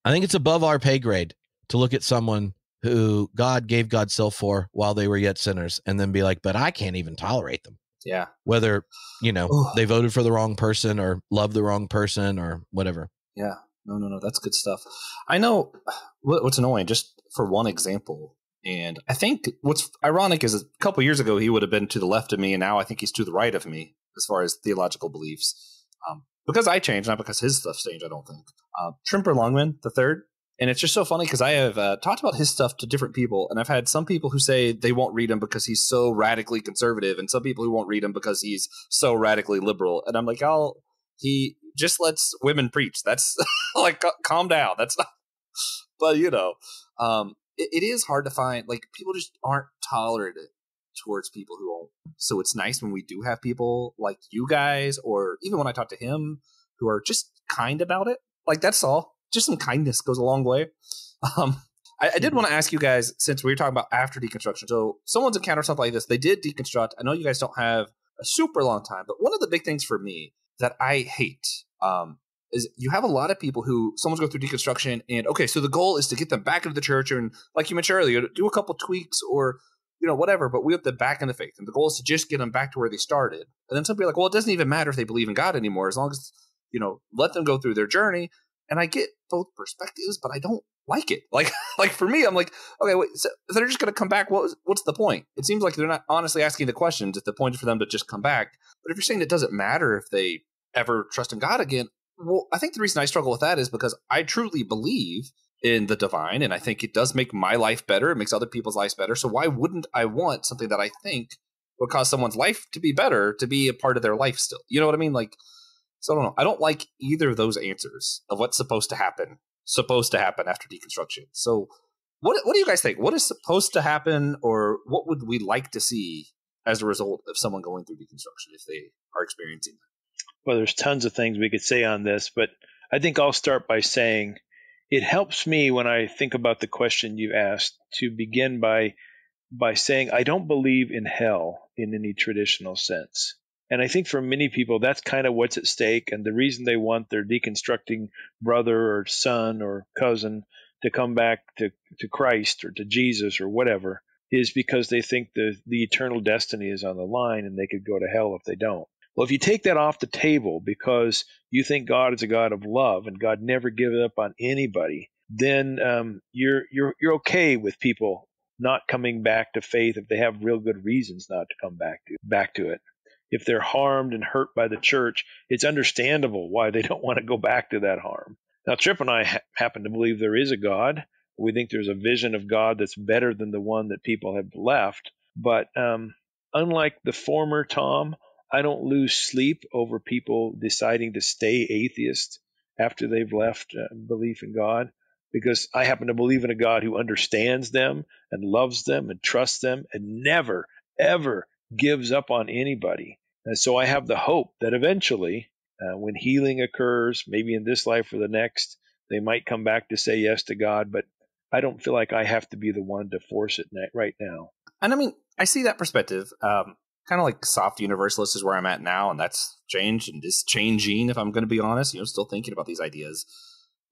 think it's above our pay grade to look at someone who God gave God's self for while they were yet sinners and then be like, but I can't even tolerate them. Yeah. Whether, they voted for the wrong person or loved the wrong person or whatever. Yeah. No. That's good stuff. I know what's annoying, just for one example. And I think what's ironic is a couple years ago, he would have been to the left of me. And now I think he's to the right of me as far as theological beliefs. Because I changed, not because his stuff's changed, I don't think. Trimper Longman III. And it's just so funny because I have talked about his stuff to different people. And I've had some people who say they won't read him because he's so radically conservative. And some people who won't read him because he's so radically liberal. And I'm like, he just lets women preach. That's like, calm down. That's not, but it is hard to find, like, people just aren't tolerant towards people who won't. So it's nice when we do have people like you guys, or even when I talk to him, who are just kind about it. Like, that's all. Just some kindness goes a long way. I did want to ask you guys, since we were talking about after deconstruction, so someone's encountered something like this. They did deconstruct. I know you guys don't have a super long time, but one of the big things for me that I hate is you have a lot of people who someone's go through deconstruction and, okay, so the goal is to get them back into the church and, like you mentioned earlier, do a couple tweaks or, whatever, but we have them back in the faith. And the goal is to just get them back to where they started. And then some people are like, well, it doesn't even matter if they believe in God anymore, as long as, let them go through their journey. And I get both perspectives, but I don't like it. Like for me, I'm like, okay, wait, so they're just going to come back. What's the point? It seems like they're not honestly asking the questions if the point is for them to just come back. But if you're saying it doesn't matter if they ever trust in God again, well, I think the reason I struggle with that is because I truly believe in the divine, and I think it does make my life better. It makes other people's lives better. So why wouldn't I want something that I think would cause someone's life to be better to be a part of their life still? You know what I mean? Like, so I don't know. I don't like either of those answers of what's supposed to happen after deconstruction. So what do you guys think? What is supposed to happen, or what would we like to see as a result of someone going through deconstruction if they are experiencing that? Well, there's tons of things we could say on this, but I think I'll start by saying it helps me when I think about the question you asked to begin by saying I don't believe in hell in any traditional sense. And I think for many people, that's kind of what's at stake. And the reason they want their deconstructing brother or son or cousin to come back to Christ or to Jesus or whatever is because they think the eternal destiny is on the line and they could go to hell if they don't. Well, if you take that off the table because you think God is a God of love and God never gives up on anybody, then you're okay with people not coming back to faith if they have real good reasons not to come back to it. If they're harmed and hurt by the church, it's understandable why they don't want to go back to that harm. Now, Tripp and I happen to believe there is a God. We think there's a vision of God that's better than the one that people have left. But unlike the former Tom, I don't lose sleep over people deciding to stay atheist after they've left belief in God, because I happen to believe in a God who understands them and loves them and trusts them and never, ever gives up on anybody. And so I have the hope that eventually, when healing occurs, maybe in this life or the next, they might come back to say yes to God, but I don't feel like I have to be the one to force it right now. And I mean, I see that perspective. kind of like soft universalist is where I'm at now, and that's changed and is changing, if I'm going to be honest, still thinking about these ideas.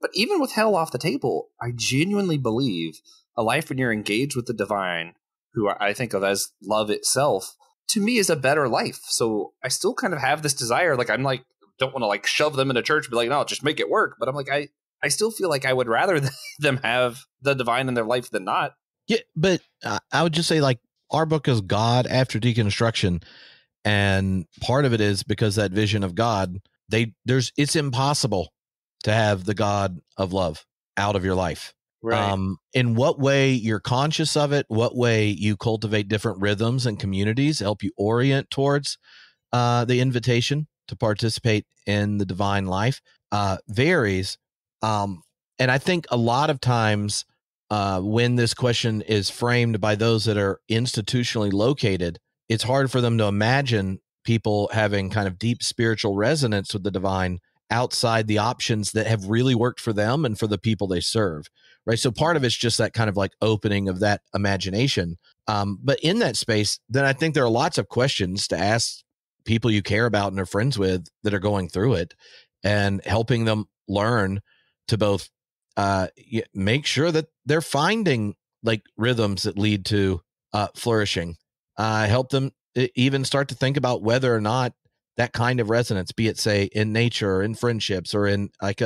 But even with hell off the table, I genuinely believe a life when you're engaged with the divine, who I think of as love itself, to me is a better life. So I still kind of have this desire, like I'm like, don't want to like shove them in a church and be like, no, just make it work. But I'm like, I still feel like I would rather them have the divine in their life than not. Yeah, but I would just say, like, our book is God after deconstruction, and part of it is because that vision of God, it's impossible to have the God of love out of your life. Right. In what way you're conscious of it, what way you cultivate different rhythms and communities help you orient towards the invitation to participate in the divine life varies. And I think a lot of times when this question is framed by those that are institutionally located, it's hard for them to imagine people having kind of deep spiritual resonance with the divine outside the options that have really worked for them and for the people they serve. Right. So part of it's just that kind of like opening of that imagination. But in that space, then I think there are lots of questions to ask people you care about and are friends with that are going through it, and helping them learn to both make sure that they're finding like rhythms that lead to flourishing, help them even start to think about whether or not that kind of resonance, be it say in nature or in friendships or in like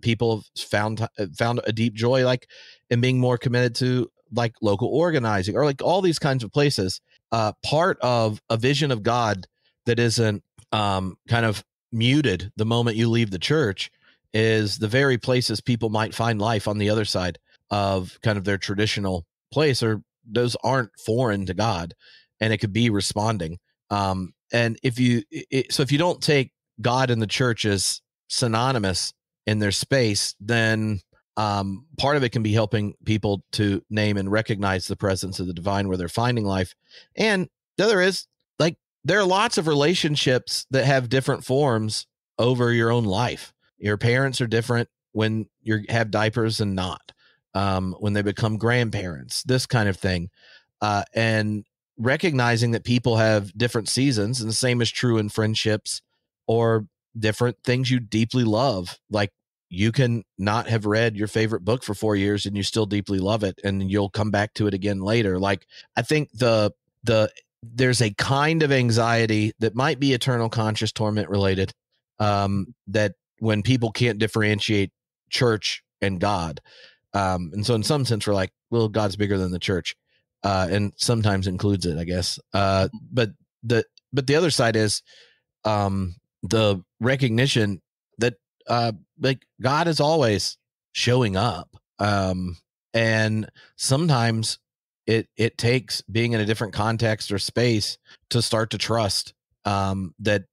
people have found a deep joy like in being more committed to like local organizing or like all these kinds of places. Part of a vision of God that isn't kind of muted the moment you leave the church is the very places people might find life on the other side of kind of their traditional place, or those aren't foreign to God, and it could be responding. And if you don't take God and the church as synonymous in their space, then part of it can be helping people to name and recognize the presence of the divine where they're finding life. And the other is like, there are lots of relationships that have different forms over your own life. Your parents are different when you have diapers and not, when they become grandparents, this kind of thing. And recognizing that people have different seasons, and the same is true in friendships or different things you deeply love. Like, you can not have read your favorite book for 4 years and you still deeply love it, and you'll come back to it again later. Like, I think there's a kind of anxiety that might be eternal conscious torment related, that when people can't differentiate church and God. And so in some sense we're like, well, God's bigger than the church, and sometimes includes it, I guess. But the other side is the recognition that like God is always showing up. And sometimes it takes being in a different context or space to start to trust that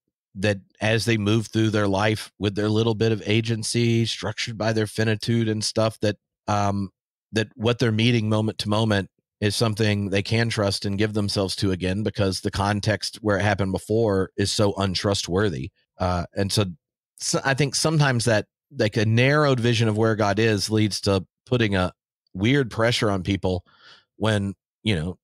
as they move through their life with their little bit of agency structured by their finitude and stuff, that that what they're meeting moment to moment is something they can trust and give themselves to again, because the context where it happened before is so untrustworthy. And so I think sometimes that like a narrowed vision of where God is leads to putting a weird pressure on people when,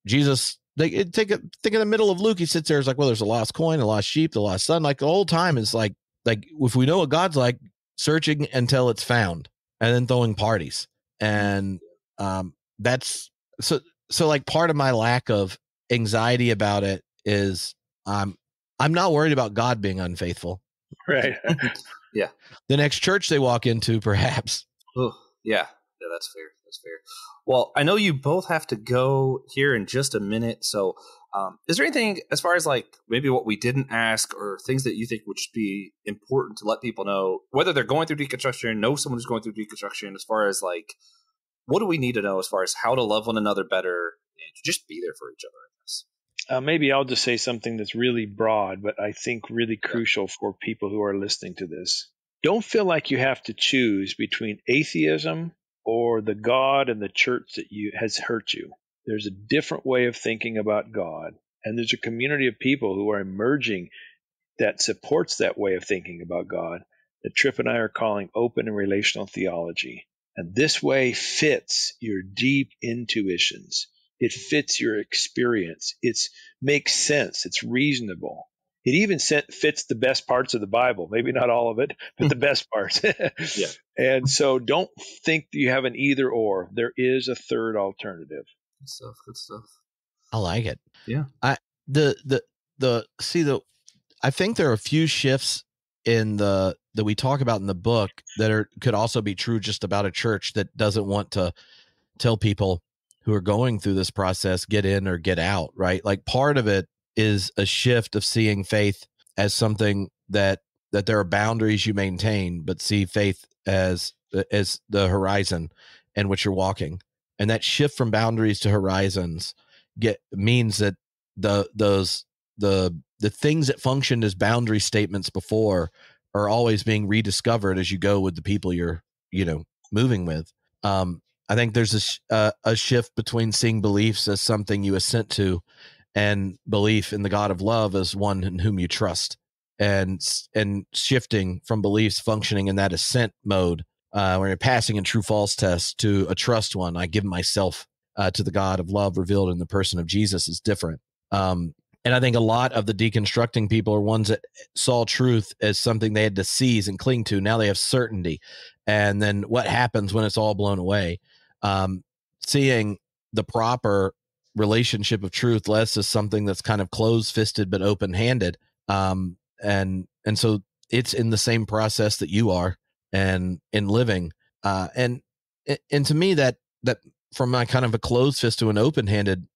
Jesus, think in the middle of Luke, he sits there, is like, well, there's a lost coin, a lost sheep, the lost son. Like the whole time is like if we know what God's like, searching until it's found and then throwing parties. And that's so like part of my lack of anxiety about it is I'm not worried about God being unfaithful. Right. Yeah. The next church they walk into, perhaps. Oh, yeah. Yeah, that's fair. That's fair. Well, I know you both have to go here in just a minute. So is there anything as far as like maybe what we didn't ask or things that you think would just be important to let people know, whether they're going through deconstruction, know someone who's going through deconstruction, as far as like, what do we need to know as far as how to love one another better and to just be there for each other, I guess? Maybe I'll just say something that's really broad, but I think really crucial for people who are listening to this. Don't feel like you have to choose between atheism or the God and the church that has hurt you. There's a different way of thinking about God, and there's a community of people who are emerging that supports that way of thinking about God that Tripp and I are calling open and relational theology. And this way fits your deep intuitions. It fits your experience. It's makes sense. It's reasonable. It even fits the best parts of the Bible. Maybe not all of it, but the best parts. Yeah. And so don't think that you have an either or. There is a third alternative. Good stuff. Good stuff. I like it. Yeah. I think there are a few shifts that we talk about in the book that could also be true just about a church that doesn't want to tell people who are going through this process, get in or get out, right? Like part of it is a shift of seeing faith as something that there are boundaries you maintain, but see faith as the horizon in which you're walking. And that shift from boundaries to horizons means that the things that functioned as boundary statements before are always being rediscovered as you go with the people you're, moving with. I think there's a shift between seeing beliefs as something you assent to and belief in the God of love as one in whom you trust, and shifting from beliefs functioning in that assent mode, where you're passing a true false test, to a trust one. I give myself to the God of love revealed in the person of Jesus is different. And I think a lot of the deconstructing people are ones that saw truth as something they had to seize and cling to. Now they have certainty. And then what happens when it's all blown away? Seeing the proper relationship of truth less as something that's kind of closed-fisted but open-handed. And so it's in the same process that you are and in living. And to me, that from my kind of a closed fist to an open-handed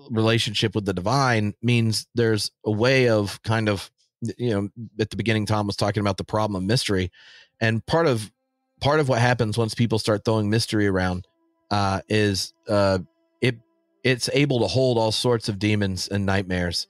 relationship with the divine means there's a way of kind of, at the beginning, Tom was talking about the problem of mystery, and part of what happens once people start throwing mystery around is it's able to hold all sorts of demons and nightmares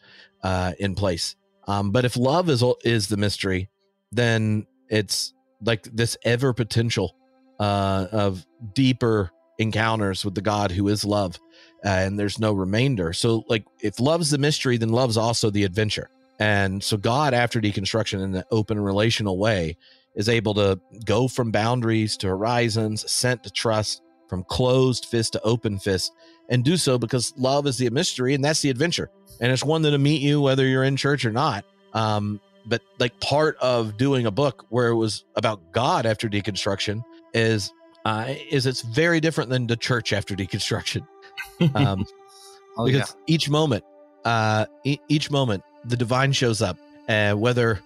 in place. But if love is the mystery, then it's like this ever potential of deeper encounters with the God who is love, and there's no remainder. So like if love's the mystery, then love's also the adventure. And so God, after deconstruction in the open relational way, is able to go from boundaries to horizons, assent to trust, from closed fist to open fist, and do so because love is the mystery, and that's the adventure. And it's one that'll meet you whether you're in church or not. But like part of doing a book where it was about God after deconstruction is it's very different than the church after deconstruction. Because each moment, the divine shows up, whether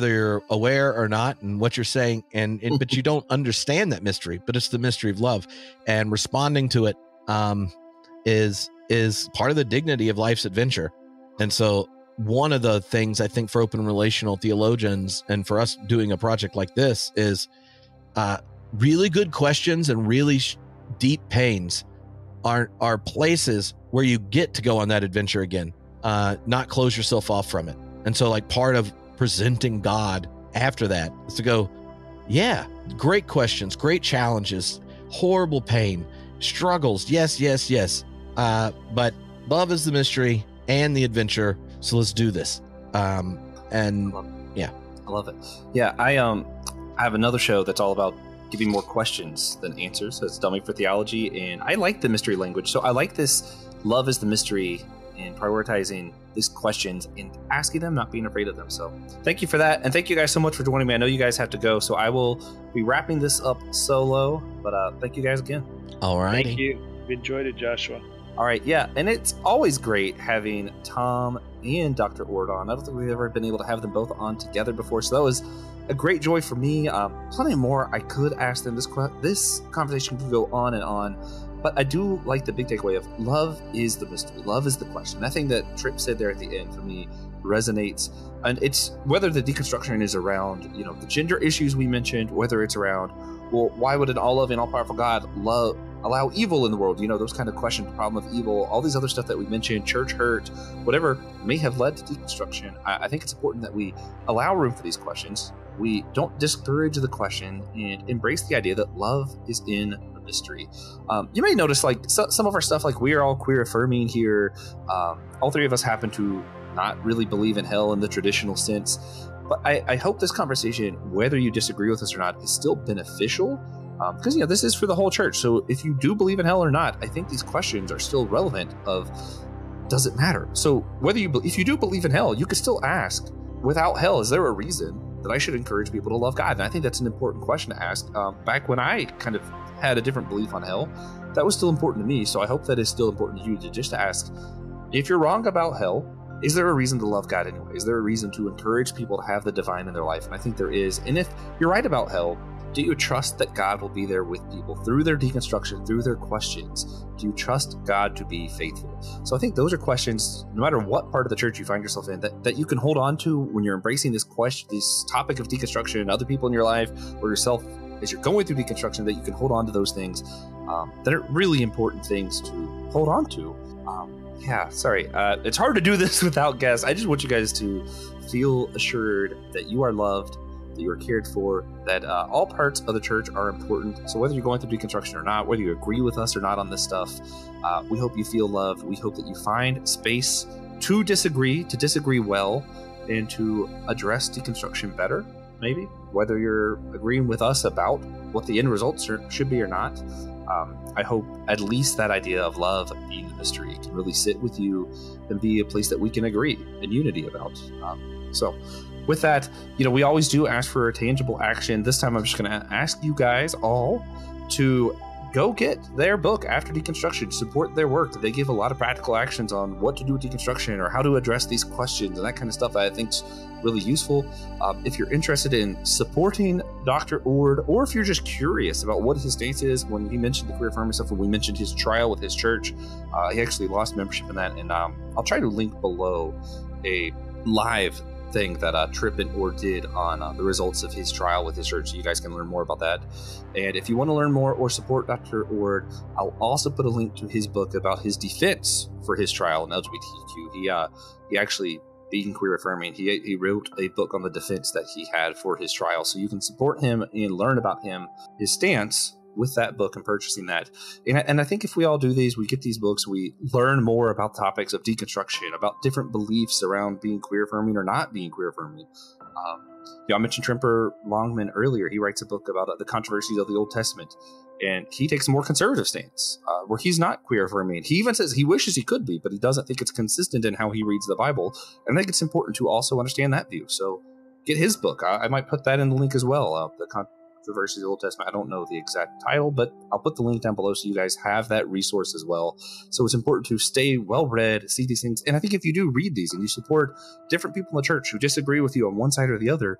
you're aware or not, and what you're saying, but you don't understand that mystery, but it's the mystery of love, and responding to it is part of the dignity of life's adventure. And so one of the things I think for open relational theologians and for us doing a project like this is really good questions and really deep pains are places where you get to go on that adventure again, not close yourself off from it. And so like part of presenting God after that is to go, yeah, great questions, great challenges, horrible pain, struggles. Yes. But love is the mystery and the adventure. So let's do this. And yeah, I love it. Yeah. I have another show that's all about giving more questions than answers. So it's Dummy for Theology. And I like the mystery language. So I like this love is the mystery and prioritizing these questions and asking them, not being afraid of them. So thank you for that. And thank you guys so much for joining me. I know you guys have to go, so I will be wrapping this up solo, but thank you guys again. All right. Thank you. Enjoyed it, Joshua. All right. Yeah. And it's always great having Tom and Dr. Oord on. I don't think we've ever been able to have them both on together before. So that was a great joy for me. Plenty more I could ask them. This conversation could go on and on. But I do like the big takeaway of love is the mystery. Love is the question. That thing that Tripp said there at the end for me resonates. And it's whether the deconstruction is around, the gender issues we mentioned, whether it's around, well, why would an all-loving, all-powerful God allow evil in the world? Those kind of questions, the problem of evil, all these other stuff that we mentioned, church hurt, whatever may have led to deconstruction. I think it's important that we allow room for these questions. We don't discourage the question and embrace the idea that love is in the mystery. You may notice some of our stuff, we are all queer affirming here. All three of us happen to not really believe in hell in the traditional sense. But I hope this conversation, whether you disagree with us or not, is still beneficial Because, this is for the whole church. So if you do believe in hell or not, I think these questions are still relevant of, does it matter? So if you do believe in hell, you could still ask, without hell, is there a reason that I should encourage people to love God? And I think that's an important question to ask. Back when I kind of had a different belief on hell, that was still important to me. So I hope that is still important to you to just ask, if you're wrong about hell, is there a reason to love God anyway? Is there a reason to encourage people to have the divine in their life? And I think there is. And if you're right about hell, do you trust that God will be there with people through their deconstruction, through their questions? Do you trust God to be faithful? So I think those are questions, no matter what part of the church you find yourself in, that you can hold on to when you're embracing this topic of deconstruction, and other people in your life or yourself as you're going through deconstruction, that you can hold on to those things that are really important things to hold on to. It's hard to do this without guests. I just want you guys to feel assured that you are loved, that you are cared for, that all parts of the church are important. So whether you're going through deconstruction or not, whether you agree with us or not on this stuff, we hope you feel loved. We hope that you find space to disagree well, and to address deconstruction better, maybe, whether you're agreeing with us about what the end results should be or not. I hope at least that idea of love being the mystery can really sit with you and be a place that we can agree in unity about. So with that, we always do ask for a tangible action. This time I'm just going to ask you guys all to go get their book, After Deconstruction. Support their work. They give a lot of practical actions on what to do with deconstruction or how to address these questions and that kind of stuff that I think's really useful. If you're interested in supporting Dr. Oord, or if you're just curious about what his stance is, when he mentioned the queer affirming stuff, when we mentioned his trial with his church, he actually lost membership in that. And I'll try to link below a live thing that Tripp and Oord did on the results of his trial with his church, so you guys can learn more about that. And if you want to learn more or support Dr. Oord, I'll also put a link to his book about his defense for his trial in LGBTQ. He actually, being queer affirming, he wrote a book on the defense that he had for his trial, so you can support him and learn about his stance with that book and purchasing that. And I think if we all do these, we get these books, we learn more about topics of deconstruction, about different beliefs around being queer affirming or not being queer affirming. I mentioned Tremper Longman earlier. He writes a book about the controversies of the Old Testament, and he takes a more conservative stance where he's not queer affirming. He even says he wishes he could be, but he doesn't think it's consistent in how he reads the Bible. And I think it's important to also understand that view. So get his book. I might put that in the link as well. The Controversies of the Old Testament. I don't know the exact title, but I'll put the link down below so you guys have that resource as well. So it's important to stay well-read, see these things. And I think if you do read these and you support different people in the church who disagree with you on one side or the other,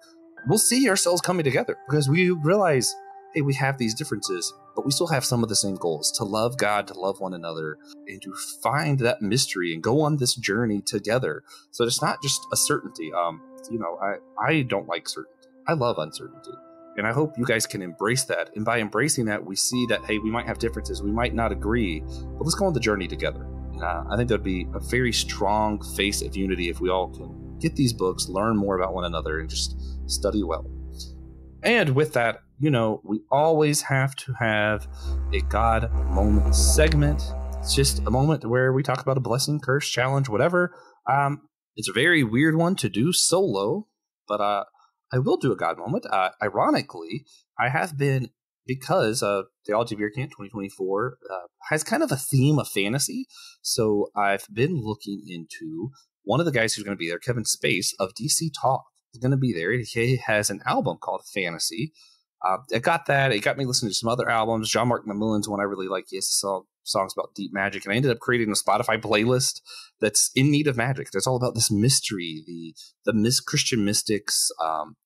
we'll see ourselves coming together, because we realize, hey, we have these differences, but we still have some of the same goals: to love God, to love one another, and to find that mystery and go on this journey together. So it's not just a certainty. I don't like certainty. I love uncertainty. And I hope you guys can embrace that. And by embracing that, we see that, hey, we might have differences, we might not agree, but let's go on the journey together. And I think that'd be a very strong face of unity if we all can get these books, learn more about one another, and just study well. And with that, we always have to have a God moment segment. It's just a moment where we talk about a blessing, curse, challenge, whatever. It's a very weird one to do solo, but I will do a God moment. Ironically, I have been, because Theology Beer Camp 2024 has kind of a theme of fantasy. So I've been looking into one of the guys who's going to be there, Kevin Space of DC Talk, is going to be there. He has an album called Fantasy. I got that. It got me listening to some other albums. John Mark McMillan's one I really like. He has songs about deep magic, and I ended up creating a Spotify playlist that's in need of magic. That's all about this mystery, the Christian mystics,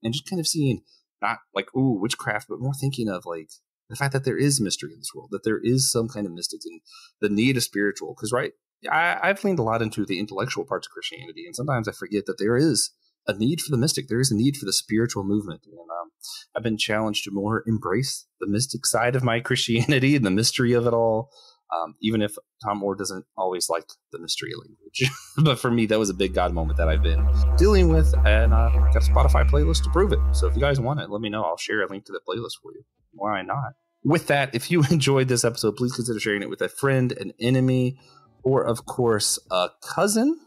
and just kind of seeing not like witchcraft, but more thinking of like the fact that there is mystery in this world, that there is some kind of mystics, and the need of spiritual. Because I've leaned a lot into the intellectual parts of Christianity, and sometimes I forget that there is a need for the mystic. There is a need for the spiritual movement. And I've been challenged to more embrace the mystic side of my Christianity and the mystery of it all. Even if Tom Oord doesn't always like the mystery language. But for me, that was a big God moment that I've been dealing with, and got a Spotify playlist to prove it. So if you guys want it, let me know. I'll share a link to the playlist for you. Why not? With that, if you enjoyed this episode, please consider sharing it with a friend, an enemy, or of course, a cousin.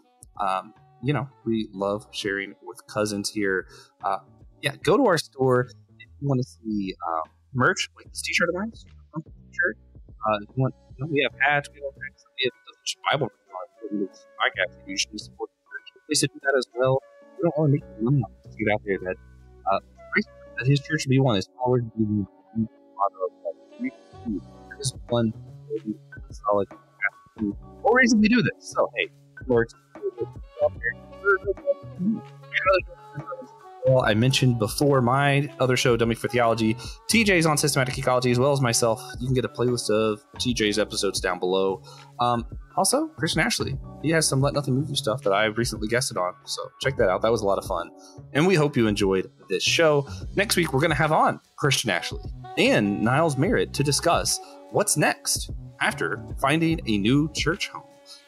We love sharing with cousins here. Go to our store if you want to see merch, like this t-shirt of mine, t-shirt. If you want, we have hats, we have all kinds of Bible podcast. You should support the church. Please do that as well. We don't want to make money on this. Get out there that that his church should be one. Is always being a lot of this one solid. What reason we do this? So hey, Lord. Well, I mentioned before my other show, Dummy for Theology. TJ's on Systematic Ecology as well as myself. You can get a playlist of TJ's episodes down below. Also, Christian Ashley. He has some Let Nothing Move You stuff that I recently guested on. So check that out. That was a lot of fun. And we hope you enjoyed this show. Next week, we're going to have on Christian Ashley and Niles Merritt to discuss what's next after finding a new church home.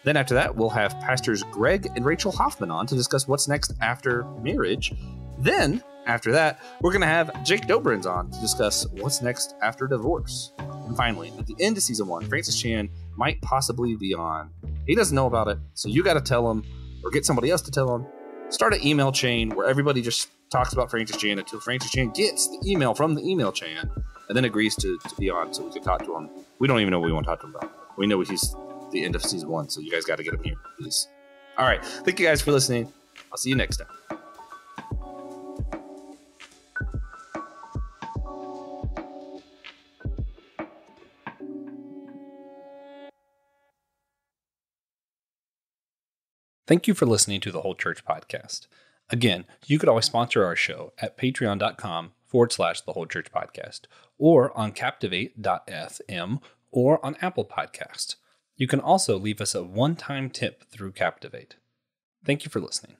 Then after that, we'll have Pastors Greg and Rachel Hoffman on to discuss what's next after marriage. Then, after that, we're going to have Jake Dobrins on to discuss what's next after divorce. And finally, at the end of season 1, Francis Chan might possibly be on. He doesn't know about it, so you got to tell him or get somebody else to tell him. Start an email chain where everybody just talks about Francis Chan until Francis Chan gets the email from the email chain and then agrees to be on so we can talk to him. We don't even know what we want to talk to him about. We know he's the end of season 1, so you guys got to get him here, please. All right. Thank you guys for listening. I'll see you next time. Thank you for listening to the Whole Church Podcast. Again, you could always sponsor our show at patreon.com/the Whole Church Podcast or on captivate.fm or on Apple Podcasts. You can also leave us a one-time tip through Captivate. Thank you for listening.